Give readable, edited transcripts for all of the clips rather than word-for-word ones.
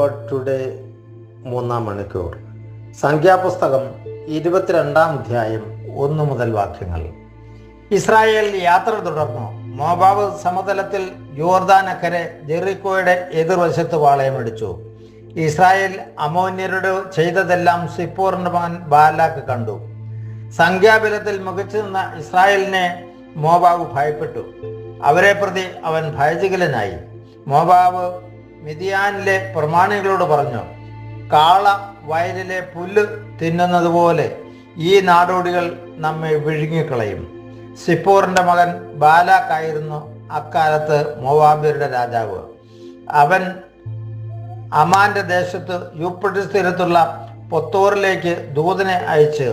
God today 3-ാം മണിക്കൂർ. സംഖ്യാപുസ്തകം 22-ാം അധ്യായം 1 മുതൽ വാക്യങ്ങൾ. ഇസ്രായേൽ യാത്ര തുടർന്നു. മോവാബ് സമതലത്തിൽ യോർദാനക്കരെ ജെറിക്കോയുടെ എതിർവശത്ത് പാളയമടിച്ചു. ഇസ്രായേൽ അമോന്യരോട് ചെയ്തതെല്ലാം സിപ്പോറിന്റെ മകൻ ബാലാക്ക് കണ്ടു. സംഖ്യാബലത്തിൽ മികച്ചു നിന്ന ഇസ്രായേലിനെ മോവാബ് ഭയപ്പെട്ടു. അവരെ പ്രതി അവൻ ഭയചകിലനായി. മോവാബ് മിദിയാനിലെ പ്രമാണികളോട് പറഞ്ഞു, കാള വയലിലെ പുല്ല് തിന്നുന്നത് പോലെ ഈ നാടോടികൾ നമ്മെ വിഴുങ്ങിക്കളയും. സിപ്പോറിന്റെ മകൻ ബാലാക്കായിരുന്നു അക്കാലത്ത് മോവാബ്യരുടെ രാജാവ്. അവൻ അമാന്റെ ദേശത്ത് യൂഫ്രട്ടീസ് തീരത്തുള്ള പൊത്തോറിലേക്ക് ദൂതനെ അയച്ച്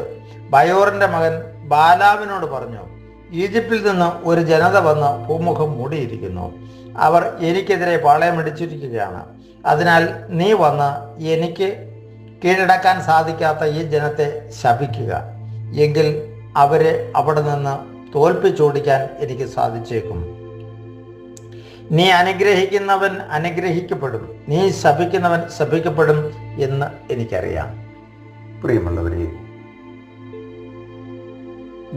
ബയോറിന്റെ മകൻ ബാലാമിനോട് പറഞ്ഞു, ഈജിപ്തിൽ നിന്ന് ഒരു ജനത വന്ന് ഭൂമുഖം മൂടിയിരിക്കുന്നു. അവർ എനിക്കെതിരെ പാളയമടിച്ചിരിക്കുകയാണ്. അതിനാൽ നീ വന്ന് എനിക്ക് കീഴടക്കാൻ സാധിക്കാത്ത ഈ ജനത്തെ ശപിക്കുക. എങ്കിൽ അവരെ അവിടെ നിന്ന് തോൽപ്പിച്ചോടിക്കാൻ എനിക്ക് സാധിച്ചേക്കും. നീ അനുഗ്രഹിക്കുന്നവൻ അനുഗ്രഹിക്കപ്പെടും, നീ ശപിക്കുന്നവൻ ശപിക്കപ്പെടും എന്ന് എനിക്കറിയാം. പ്രിയമുള്ളവരെ,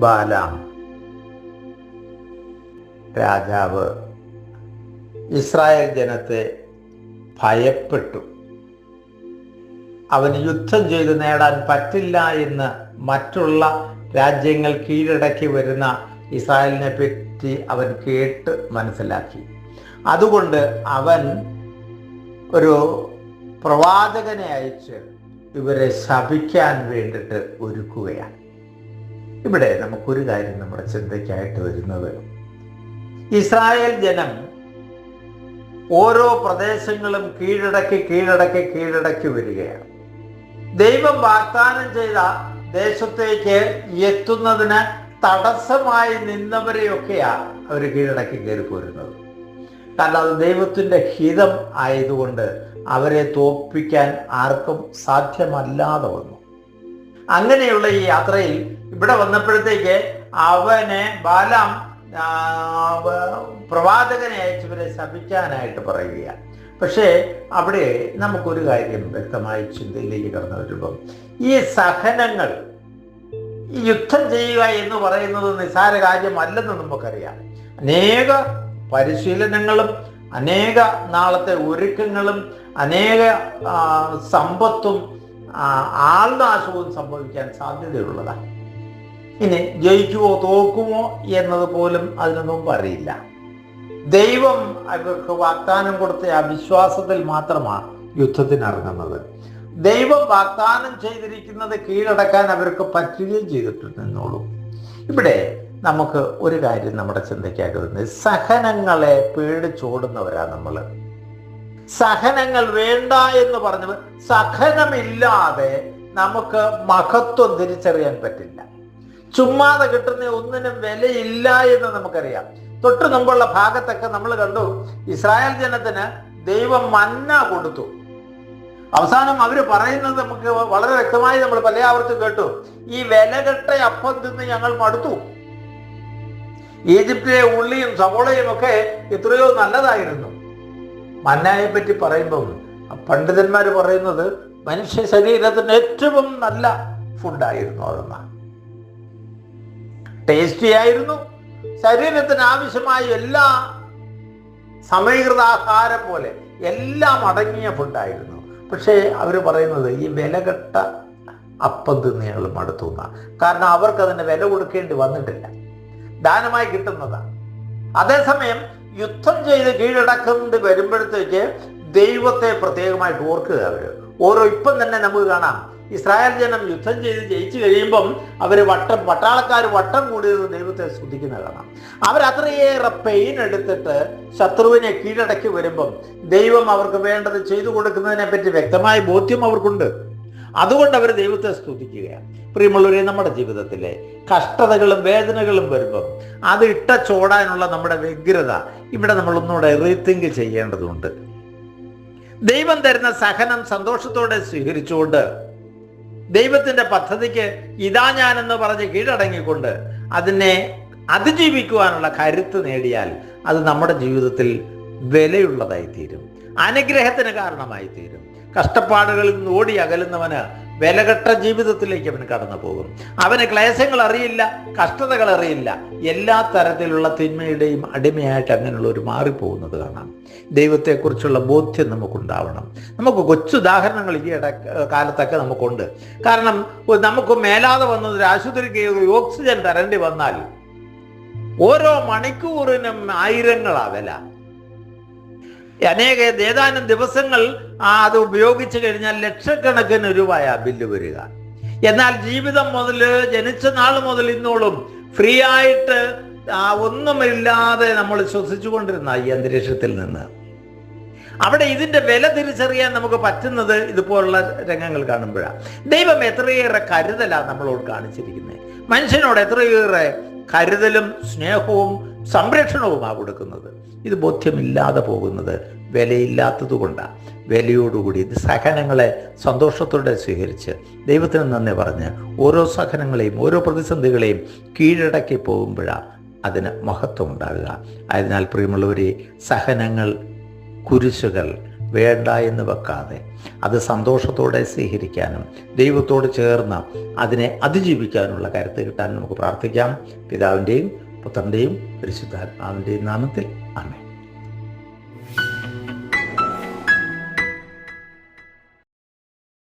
ബാലാം രാജാവ് ഇസ്രായേൽ ജനത്തെ ഭയപ്പെട്ടു. അവന് യുദ്ധം ചെയ്ത് നേടാൻ പറ്റില്ല എന്ന് മറ്റുള്ള രാജ്യങ്ങൾ കീഴടക്കി വരുന്ന ഇസ്രായേലിനെ പറ്റി അവൻ കേട്ട് മനസ്സിലാക്കി. അതുകൊണ്ട് അവൻ ഒരു പ്രവാചകനെ അയച്ച് ഇവരെ ശപിക്കാൻ വേണ്ടിയിട്ട് ഒരുക്കുകയാണ്. ഇവിടെ നമുക്കൊരു കാര്യം നമ്മുടെ ചിന്തയ്ക്കായിട്ട് വരുന്നത്, ഇസ്രായേൽ ജനം ഓരോ പ്രദേശങ്ങളും കീഴടക്കി വരികയാണ്. ദൈവം വാഗ്ദാനം ചെയ്ത ദേശത്തേക്ക് എത്തുന്നതിന് തടസ്സമായി നിന്നവരെയൊക്കെയാണ് അവർ കീഴടക്കി കയറി പോരുന്നത്. കാരണം അത് ദൈവത്തിൻ്റെ ഹിതം ആയതുകൊണ്ട് അവരെ തോൽപ്പിക്കാൻ ആർക്കും സാധ്യമല്ലാതെ വന്നു. അങ്ങനെയുള്ള ഈ യാത്രയിൽ ഇവിടെ വന്നപ്പോഴത്തേക്ക് അവനെ ബാലാം പ്രവാചകനെ അയച്ചവരെ ശപിക്കാനായിട്ട് പറയുകയാണ്. പക്ഷേ അവിടെ നമുക്കൊരു കാര്യം വ്യക്തമായി ചിന്തയിലേക്ക് കടന്നു വരുമ്പം, ഈ സഹനങ്ങൾ, ഈ യുദ്ധം ചെയ്യുക എന്ന് പറയുന്നത് നിസ്സാര കാര്യമല്ലെന്ന് നമുക്കറിയാം. അനേക പരിശീലനങ്ങളും അനേക നാളത്തെ ഒരുക്കങ്ങളും അനേക സമ്പത്തും ആൾനാശവും സംഭവിക്കാൻ സാധ്യതയുള്ളതാണ്. ഇനി ജയിക്കുമോ തോക്കുമോ എന്നത് പോലും അതിനു മുമ്പ് അറിയില്ല. ദൈവം അവർക്ക് വാഗ്ദാനം കൊടുത്ത ആ വിശ്വാസത്തിൽ മാത്രമാണ് യുദ്ധത്തിനിറങ്ങുന്നത്. ദൈവം വാഗ്ദാനം ചെയ്തിരിക്കുന്നത് കീഴടക്കാൻ അവർക്ക് പറ്റുകയും ചെയ്തിട്ടുണ്ടെന്നുള്ളൂ. ഇവിടെ നമുക്ക് ഒരു കാര്യം നമ്മുടെ ചിന്തയ്ക്കായിട്ട് വരുന്നത്, സഹനങ്ങളെ പേടിച്ചോടുന്നവരാ നമ്മൾ. സഹനങ്ങൾ വേണ്ട എന്ന് പറഞ്ഞത്, സഹനമില്ലാതെ നമുക്ക് മഹത്വം തിരിച്ചറിയാൻ പറ്റില്ല. ചുമ്മാതെ കിട്ടുന്ന ഒന്നിനും വിലയില്ല എന്ന് നമുക്കറിയാം. തൊട്ട് മുമ്പുള്ള ഭാഗത്തൊക്കെ നമ്മൾ കണ്ടു, ഇസ്രായേൽ ജനത്തിന് ദൈവം മന്ന കൊടുത്തു. അവസാനം അവർ പറയുന്നത് നമുക്ക് വളരെ വ്യക്തമായി നമ്മൾ പല ആവർത്തി കേട്ടു, ഈ വിലകെട്ട അപ്പം തിന്ന് ഞങ്ങൾ മടുത്തു. ഈജിപ്തിലെ ഉള്ളിയും സവോളയും ഒക്കെ എത്രയോ നല്ലതായിരുന്നു. മന്നയെ പറ്റി പറയുമ്പം പണ്ഡിതന്മാർ പറയുന്നത് മനുഷ്യ ശരീരത്തിന് ഏറ്റവും നല്ല ഫുഡായിരുന്നു അതെന്നാണ്. ടേസ്റ്റി ആയിരുന്നു, ശരീരത്തിന് ആവശ്യമായ എല്ലാ സമീകൃതാഹാരം പോലെ എല്ലാം അടങ്ങിയ ഫുഡായിരുന്നു. പക്ഷേ അവർ പറയുന്നത് ഈ വിലകെട്ട അപ്പം തിന്ന് ഞങ്ങൾ മടുത്തു എന്നാണ്. കാരണം അവർക്ക് അതിന് വില കൊടുക്കേണ്ടി വന്നിട്ടില്ല, ദാനമായി കിട്ടുന്നതാണ്. അതേസമയം യുദ്ധം ചെയ്ത് കീഴടക്കേണ്ടി വരുമ്പോഴത്തേക്ക് ദൈവത്തെ പ്രത്യേകമായിട്ട് ഓർക്കുക. ഇപ്പം തന്നെ നമുക്ക് കാണാം, ഇസ്രായേൽ ജനം യുദ്ധം ചെയ്ത് ജയിച്ചു കഴിയുമ്പം അവർ പട്ടാളക്കാർ വട്ടം കൂടിയത് ദൈവത്തെ സ്തുതിക്കുന്ന കാണാം. അവരത്രയേറെ പെയിൻ എടുത്തിട്ട് ശത്രുവിനെ കീഴടക്കി വരുമ്പം ദൈവം അവർക്ക് വേണ്ടത് ചെയ്തു കൊടുക്കുന്നതിനെ പറ്റി വ്യക്തമായ ബോധ്യം അവർക്കുണ്ട്. അതുകൊണ്ട് അവർ ദൈവത്തെ സ്തുതിക്കുകയാണ്. പ്രിയമുള്ളവരെ, നമ്മുടെ ജീവിതത്തിലെ കഷ്ടതകളും വേദനകളും വരുമ്പം അത് ചോടാനുള്ള നമ്മുടെ വ്യഗ്രത ഇവിടെ നമ്മൾ ഒന്നുകൂടെ റീതിങ്ക് ചെയ്യേണ്ടതുണ്ട്. ദൈവം തരുന്ന സഹനം സന്തോഷത്തോടെ സ്വീകരിച്ചുകൊണ്ട് ദൈവത്തിന്റെ പദ്ധതിക്ക് ഇതാ ഞാനെന്ന് പറഞ്ഞ് കീഴടങ്ങിക്കൊണ്ട് അതിനെ അതിജീവിക്കുവാനുള്ള കരുത്ത് നേടിയാൽ അത് നമ്മുടെ ജീവിതത്തിൽ വിലയുള്ളതായി തീരും, അനുഗ്രഹത്തിന് കാരണമായി തീരും. കഷ്ടപ്പാടുകളിൽ നിന്ന് ഓടി അകലുന്നവന് വിലകെട്ട ജീവിതത്തിലേക്ക് അവൻ കടന്നു പോകും. അവന് ക്ലേശങ്ങൾ അറിയില്ല, കഷ്ടതകൾ അറിയില്ല. എല്ലാ തരത്തിലുള്ള തിന്മയുടെയും അടിമയായിട്ട് അങ്ങനെയുള്ളവർ മാറിപ്പോകുന്നത് കാണാം. ദൈവത്തെക്കുറിച്ചുള്ള ബോധ്യം നമുക്കുണ്ടാവണം. നമുക്ക് കൊച്ചുദാഹരണങ്ങൾ ഈ കാലത്തൊക്കെ നമുക്കുണ്ട്. കാരണം നമുക്ക് മേലാതെ വന്നത് ഒരു ആശുപത്രിക്ക് ഓക്സിജൻ തരേണ്ടി വന്നാൽ ഓരോ മണിക്കൂറിനും ആയിരങ്ങളാ വില. ഏതാനും ദിവസങ്ങൾ അത് ഉപയോഗിച്ചു കഴിഞ്ഞാൽ ലക്ഷക്കണക്കിന് രൂപയാ ബില്ല് വരിക. എന്നാൽ ജീവിതം മുതൽ, ജനിച്ച നാൾ മുതൽ ഇന്നോളം ഫ്രീ ആയിട്ട് ഒന്നുമില്ലാതെ നമ്മൾ ശ്വസിച്ചുകൊണ്ടിരുന്ന ഈ അന്തരീക്ഷത്തിൽ നിന്ന് അവിടെ ഇതിന്റെ വില തിരിച്ചറിയാൻ നമുക്ക് പറ്റുന്നത് ഇതുപോലുള്ള രംഗങ്ങൾ കാണുമ്പോഴാണ്. ദൈവം എത്രയേറെ കരുതലാണ് നമ്മളോട് കാണിച്ചിരിക്കുന്നത്. മനുഷ്യനോട് എത്രയേറെ കരുതലും സ്നേഹവും സംരക്ഷണവുമാണ് കൊടുക്കുന്നത്. ഇത് ബോധ്യമില്ലാതെ പോകുന്നത് വിലയില്ലാത്തത് കൊണ്ടാണ്. വിലയോടുകൂടി ഇത് സഹനങ്ങളെ സന്തോഷത്തോടെ സ്വീകരിച്ച് ദൈവത്തിന് നന്ദി പറഞ്ഞ് ഓരോ സഹനങ്ങളെയും ഓരോ പ്രതിസന്ധികളെയും കീഴടക്കി പോകുമ്പോഴാണ് അതിന് മഹത്വം ഉണ്ടാകുക. അതിനാൽ പ്രിയമുള്ളവരെ, സഹനങ്ങൾ, കുരിശുകൾ വേണ്ട എന്ന് വെക്കാതെ അത് സന്തോഷത്തോടെ സ്വീകരിക്കാനും ദൈവത്തോട് ചേർന്ന് അതിനെ അതിജീവിക്കാനുള്ള കരുത്ത് കിട്ടാൻ നമുക്ക് പ്രാർത്ഥിക്കാം. പിതാവിൻ്റെയും പുത്രൻ്റെയും പരിശുദ്ധാത്മാവിൻ്റെയും നാമത്തിൽ ആമേൻ.